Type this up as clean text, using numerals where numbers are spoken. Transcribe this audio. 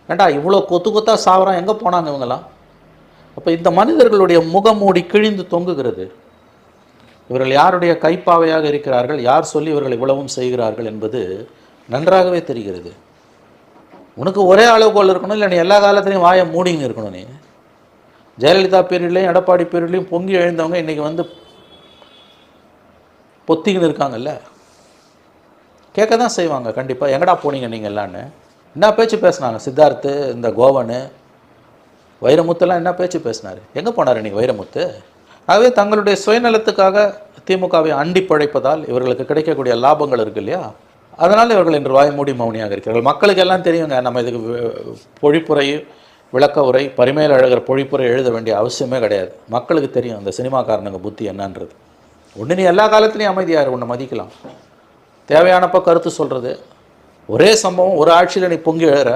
ஏண்டா இவ்வளோ கொத்து கொத்தாக சாவறான், எங்கே போனாங்க இவங்கெல்லாம்? அப்போ இந்த மனிதர்களுடைய முகமூடி கிழிந்து தொங்குகிறது. இவர்கள் யாருடைய கைப்பாவையாக இருக்கிறார்கள், யார் சொல்லி இவர்கள் இவ்வளவும் செய்கிறார்கள் என்பது நன்றாகவே தெரிகிறது. உனக்கு ஒரே அளவுகோல் இருக்கணும், இல்லை நீ எல்லா காலத்துலையும் வாயை மூடிங்க இருக்கணும். நீ ஜெயலலிதா பீரியட்லையும் எடப்பாடி பீரியட்லையும் பொங்கி எழுந்தவங்க இன்றைக்கி வந்து பொத்திக்கின்னு இருக்காங்கல்ல, கேட்க தான் செய்வாங்க கண்டிப்பாக. எங்கடா போனீங்க நீங்கள் எல்லான்னு? என்ன பேச்சு பேசினாங்க சித்தார்த்து, இந்த கோவனு, வைரமுத்துலாம் என்ன பேச்சு பேசினார்? எங்கே போனார் இன்றைக்கி வைரமுத்து? ஆகவே தங்களுடைய சுயநலத்துக்காக திமுகவை அண்டி பழைப்பதால் இவர்களுக்கு கிடைக்கக்கூடிய லாபங்கள் இருக்குது இல்லையா, அதனால் இவர்கள் இன்று வாய் மூடி மௌனியாக இருக்கிறார்கள். மக்களுக்கு எல்லாம் தெரியுங்க, நம்ம இதுக்கு பொழிப்புரை, விளக்க உரை, பரிமையில் அழகிற பொழிப்புரை எழுத வேண்டிய அவசியமே கிடையாது. மக்களுக்கு தெரியும் அந்த சினிமாக்காரனுங்க புத்தி என்னன்றது. ஒன்று நீ எல்லா காலத்துலேயும் அமைதியாக ஒன்று மதிக்கலாம், தேவையானப்போ கருத்து சொல்கிறது. ஒரே சம்பவம் ஒரு ஆட்சியில் நீ பொங்கி எழுற,